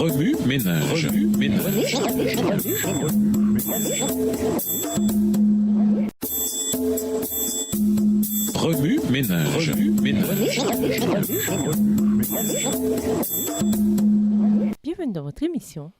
Remue-ménage. Remue-ménage. Bienvenue dans votre émission.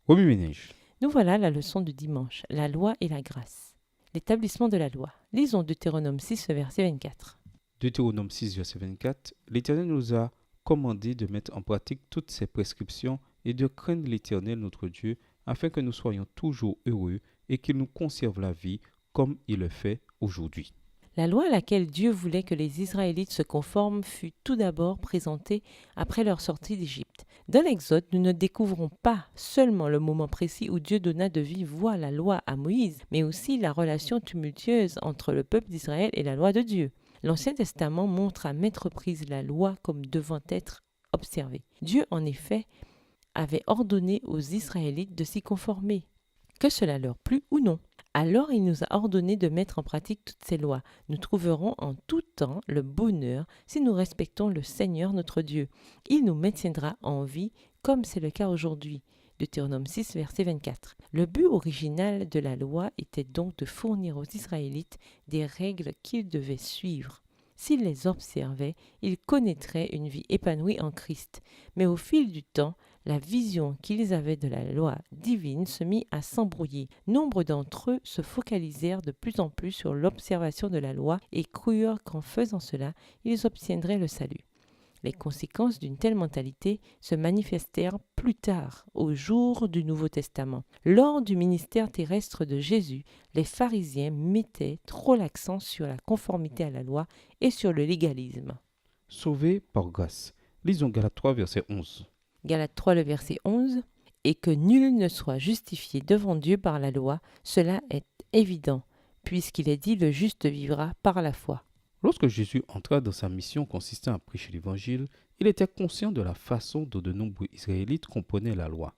Remue-ménage. Nous voilà à la leçon du dimanche, la loi et la grâce. L'établissement de la loi. Lisons Deutéronome 6, verset 24. Deutéronome 6, verset 24. L'Éternel nous a commandé de mettre en pratique toutes ses prescriptions et de craindre l'Éternel notre Dieu, afin que nous soyons toujours heureux et qu'il nous conserve la vie comme il le fait aujourd'hui. La loi à laquelle Dieu voulait que les Israélites se conforment fut tout d'abord présentée après leur sortie d'Égypte. Dans l'Exode, nous ne découvrons pas seulement le moment précis où Dieu donna de vive voix la loi à Moïse, mais aussi la relation tumultueuse entre le peuple d'Israël et la loi de Dieu. L'Ancien Testament montre à maintes reprises la loi comme devant être observée. Dieu, en effet, avait ordonné aux Israélites de s'y conformer, que cela leur plût ou non. Alors il nous a ordonné de mettre en pratique toutes ces lois. Nous trouverons en tout temps le bonheur si nous respectons le Seigneur notre Dieu. Il nous maintiendra en vie comme c'est le cas aujourd'hui. Deutéronome 6, verset 24. Le but original de la loi était donc de fournir aux Israélites des règles qu'ils devaient suivre. S'ils les observaient, ils connaîtraient une vie épanouie en Christ. Mais au fil du temps, la vision qu'ils avaient de la loi divine se mit à s'embrouiller. Nombre d'entre eux se focalisèrent de plus en plus sur l'observation de la loi et crurent qu'en faisant cela, ils obtiendraient le salut. Les conséquences d'une telle mentalité se manifestèrent plus tard, au jour du Nouveau Testament. Lors du ministère terrestre de Jésus, les pharisiens mettaient trop l'accent sur la conformité à la loi et sur le légalisme. Sauvé par grâce. Lisons Galates 3, verset 11. Galates 3, le verset 11. « Et que nul ne soit justifié devant Dieu par la loi, cela est évident, puisqu'il est dit le juste vivra par la foi. » Lorsque Jésus entra dans sa mission consistant à prêcher l'Évangile, il était conscient de la façon dont de nombreux Israélites comprenaient la loi.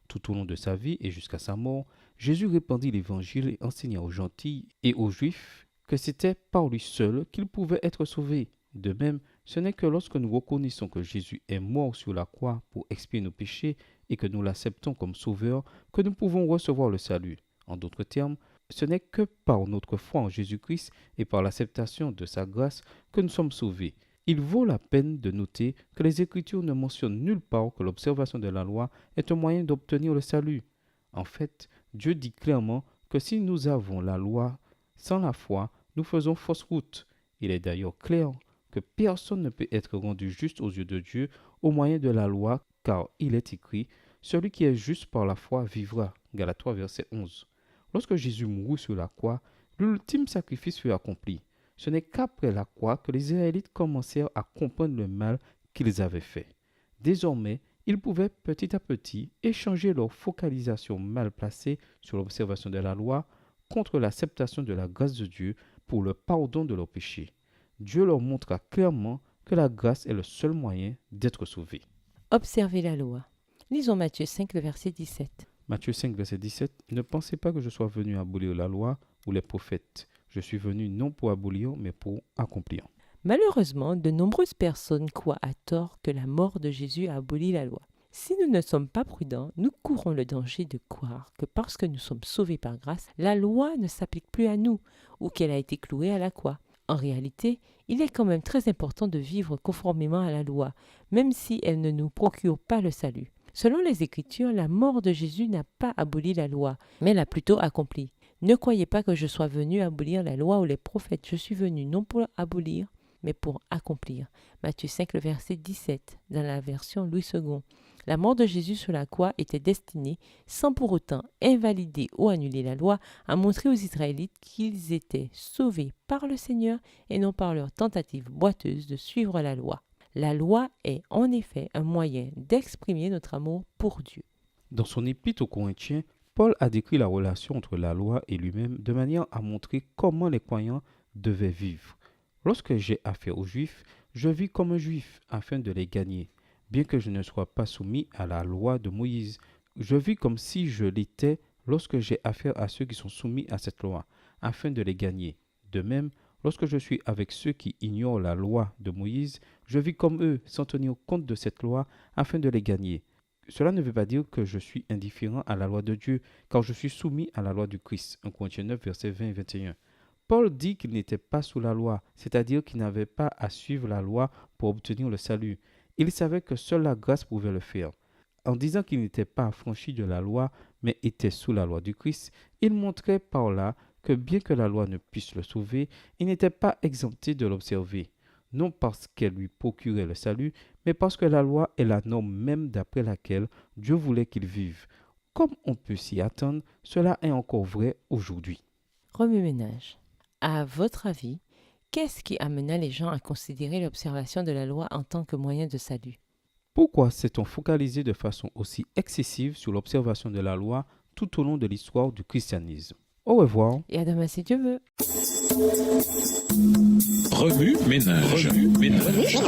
Tout au long de sa vie et jusqu'à sa mort, Jésus répandit l'Évangile et enseigna aux gentils et aux Juifs que c'était par lui seul qu'ils pouvaient être sauvés. De même, ce n'est que lorsque nous reconnaissons que Jésus est mort sur la croix pour expier nos péchés et que nous l'acceptons comme sauveur que nous pouvons recevoir le salut. En d'autres termes, ce n'est que par notre foi en Jésus-Christ et par l'acceptation de sa grâce que nous sommes sauvés. Il vaut la peine de noter que les Écritures ne mentionnent nulle part que l'observation de la loi est un moyen d'obtenir le salut. En fait, Dieu dit clairement que si nous avons la loi sans la foi, nous faisons fausse route. Il est d'ailleurs clair que personne ne peut être rendu juste aux yeux de Dieu au moyen de la loi, car il est écrit « Celui qui est juste par la foi vivra » Galates 3, verset 11. Lorsque Jésus mourut sur la croix, l'ultime sacrifice fut accompli. Ce n'est qu'après la croix que les Israélites commencèrent à comprendre le mal qu'ils avaient fait. Désormais, ils pouvaient petit à petit échanger leur focalisation mal placée sur l'observation de la loi contre l'acceptation de la grâce de Dieu pour le pardon de leurs péchés. Dieu leur montra clairement que la grâce est le seul moyen d'être sauvé. Observez la loi. Lisons Matthieu 5, le verset 17. Matthieu 5, verset 17. « Ne pensez pas que je sois venu abolir la loi ou les prophètes. Je suis venu non pour abolir, mais pour accomplir. » Malheureusement, de nombreuses personnes croient à tort que la mort de Jésus a aboli la loi. Si nous ne sommes pas prudents, nous courons le danger de croire que parce que nous sommes sauvés par grâce, la loi ne s'applique plus à nous ou qu'elle a été clouée à la croix. En réalité, il est quand même très important de vivre conformément à la loi, même si elle ne nous procure pas le salut. Selon les Écritures, la mort de Jésus n'a pas aboli la loi, mais l'a plutôt accomplie. Ne croyez pas que je sois venu abolir la loi ou les prophètes. Je suis venu non pour abolir, mais pour accomplir. Matthieu 5, le verset 17, dans la version Louis II. La mort de Jésus sur la croix était destinée, sans pour autant invalider ou annuler la loi, à montrer aux Israélites qu'ils étaient sauvés par le Seigneur et non par leur tentative boiteuse de suivre la loi. La loi est en effet un moyen d'exprimer notre amour pour Dieu. Dans son épître aux Corinthiens, Paul a décrit la relation entre la loi et lui-même de manière à montrer comment les croyants devaient vivre. Lorsque j'ai affaire aux Juifs, je vis comme un Juif afin de les gagner. Bien que je ne sois pas soumis à la loi de Moïse, je vis comme si je l'étais lorsque j'ai affaire à ceux qui sont soumis à cette loi, afin de les gagner. De même, lorsque je suis avec ceux qui ignorent la loi de Moïse, je vis comme eux, sans tenir compte de cette loi, afin de les gagner. Cela ne veut pas dire que je suis indifférent à la loi de Dieu, car je suis soumis à la loi du Christ. 1 Corinthiens 9, versets 20 et 21. Paul dit qu'il n'était pas sous la loi, c'est-à-dire qu'il n'avait pas à suivre la loi pour obtenir le salut. Il savait que seule la grâce pouvait le faire. En disant qu'il n'était pas affranchi de la loi, mais était sous la loi du Christ, il montrait par là que bien que la loi ne puisse le sauver, il n'était pas exempté de l'observer, non parce qu'elle lui procurait le salut, mais parce que la loi est la norme même d'après laquelle Dieu voulait qu'il vive. Comme on peut s'y attendre, cela est encore vrai aujourd'hui. Remue-ménage. À votre avis, qu'est-ce qui amena les gens à considérer l'observation de la loi en tant que moyen de salut? Pourquoi s'est-on focalisé de façon aussi excessive sur l'observation de la loi tout au long de l'histoire du christianisme? Au revoir. Et à demain si Dieu veut. Remue-ménage. Remue-ménage.